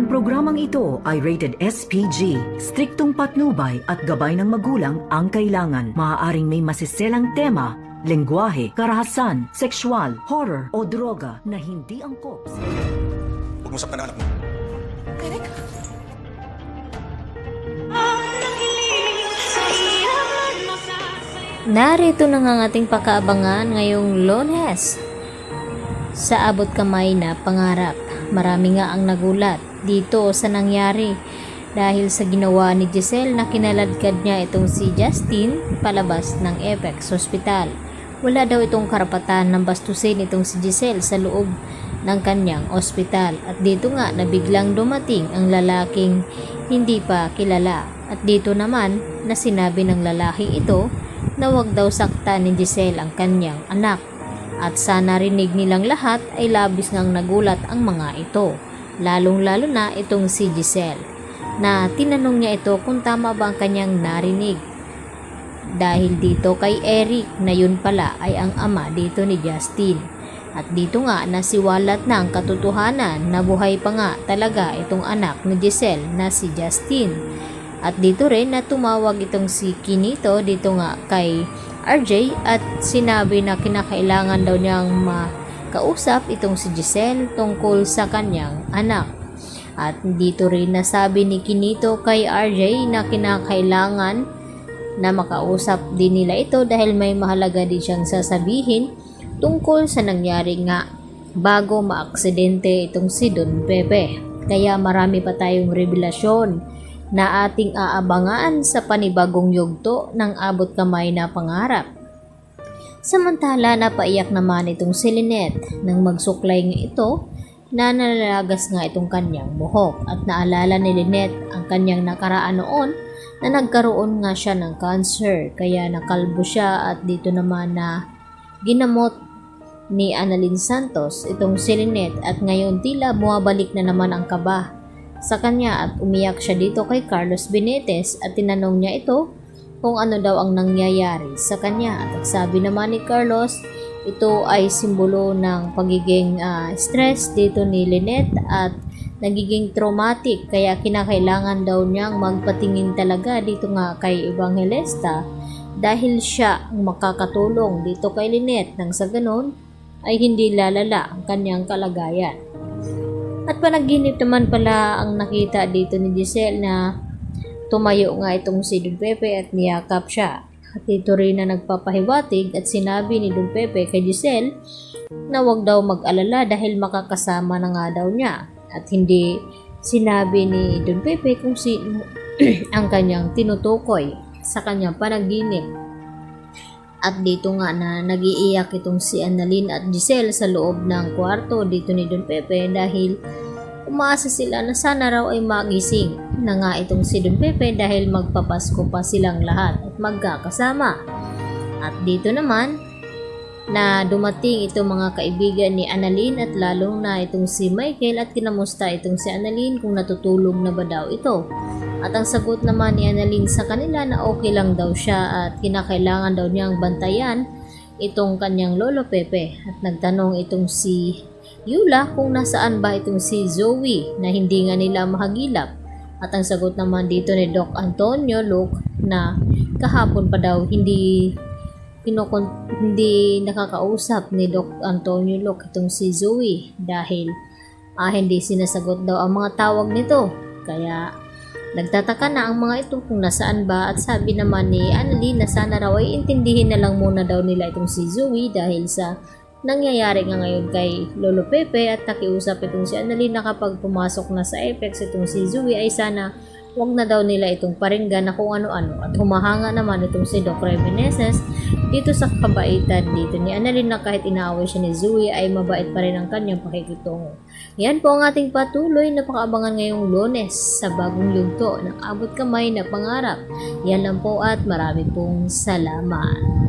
Ang programang ito ay rated SPG. Striktong patnubay at gabay ng magulang ang kailangan. Maaaring may masiselang tema, lengguwahe, karahasan, sexual, horror o droga na hindi angkop. Pag-usap ka ng anak mo. Derek? Narito na nga ang ating pakaabangan ngayong Lunes. Sa abot kamay na pangarap, marami nga ang nagulat dito sa nangyari dahil sa ginawa ni Giselle na kinaladkad niya itong si Justin palabas ng Apex Hospital. Wala daw itong karapatan ng bastusin itong si Giselle sa loob ng kanyang ospital at dito nga na biglang dumating ang lalaking hindi pa kilala at dito naman na sinabi ng lalaking ito na wag daw saktan ni Giselle ang kanyang anak at sa narinig nilang lahat ay labis ngang nagulat ang mga ito, lalong-lalo na itong si Giselle na tinanong niya ito kung tama ba ang kanyang narinig dahil dito kay Eric na yun pala ay ang ama dito ni Justin at dito nga nasiwalat na ang katotohanan na buhay pa nga talaga itong anak ni Giselle na si Justin. At dito rin na tumawag itong si Kinito dito nga kay RJ at sinabi na kinakailangan daw niyang makausap itong si Giselle tungkol sa kanyang anak. At dito rin nasabi ni Kinito kay RJ na kinakailangan na makausap din nila ito dahil may mahalaga din siyang sasabihin tungkol sa nangyari nga bago maaksidente itong si Don Pepe. Kaya marami pa tayong revelasyon na ating aabangan sa panibagong yugto ng abot kamay na pangarap. Samantala napaiyak naman itong si Lynette nang magsuklay nga ito na nalalagas nga itong kanyang buhok at naalala ni Lynette ang kanyang nakaraan noon na nagkaroon nga siya ng cancer kaya nakalbo siya at dito naman na ginamot ni Annalyn Santos itong si Lynette at ngayon tila bumabalik na naman ang kaba sa kanya at umiyak siya dito kay Carlos Benitez at tinanong niya ito kung ano daw ang nangyayari sa kanya at sabi naman ni Carlos ito ay simbolo ng pagiging stress dito ni Lynette at nagiging traumatic kaya kinakailangan daw niyang magpatingin talaga dito nga kay Evangelista dahil siya ang makakatulong dito kay Lynette nang sa ganon ay hindi lalala ang kanyang kalagayan. At panaginip naman pala ang nakita dito ni Giselle na tumayo nga itong si Don Pepe at niyakap siya. At dito rin na nagpapahiwatig at sinabi ni Don Pepe kay Giselle na wag daw mag-alala dahil makakasama na nga daw niya. At hindi sinabi ni Don Pepe kung sino ang kanyang tinutukoy sa kanyang panaginip. At dito nga na nag-iiyak itong si Annalyn at Giselle sa loob ng kwarto dito ni Don Pepe dahil umaasa sila na sana raw ay magising na nga itong si Don Pepe dahil magpapasko pa silang lahat at magkakasama. At dito naman na dumating itong mga kaibigan ni Annalyn at lalong na itong si Michael at kinamusta itong si Annalyn kung natutulog na ba daw ito. At ang sagot naman ni Annalyn sa kanila na okay lang daw siya at kinakailangan daw niyang bantayan itong kanyang lolo Pepe. At nagtanong itong si Yula kung nasaan ba itong si Zoe na hindi nga nila mahagilap. At ang sagot naman dito ni Doc Antonio Luke na kahapon pa daw hindi nakakausap ni Doc Antonio Luke itong si Zoe dahil hindi sinasagot daw ang mga tawag nito. Kaya nagtataka na ang mga ito kung nasaan ba at sabi naman ni Annalyn na sana raw ay intindihin na lang muna daw nila itong si Zoe dahil sa nangyayari nga ngayon kay Lolo Pepe at nakiusap itong si Annalyn na kapag pumasok na sa Apex itong si Zoe ay sana wag na daw nila itong paringgan na kung ano-ano at humahanga naman itong si Doc Remeneses dito sa kabaitan dito ni Annalyn na kahit inaaway siya ni Zoe ay mabait pa rin ang kanyang pakikitungo. Yan po ang ating patuloy na pakaabangan ngayong Lunes sa bagong yugto ng abot kamay na pangarap. Yan lang po at marami pong salamat.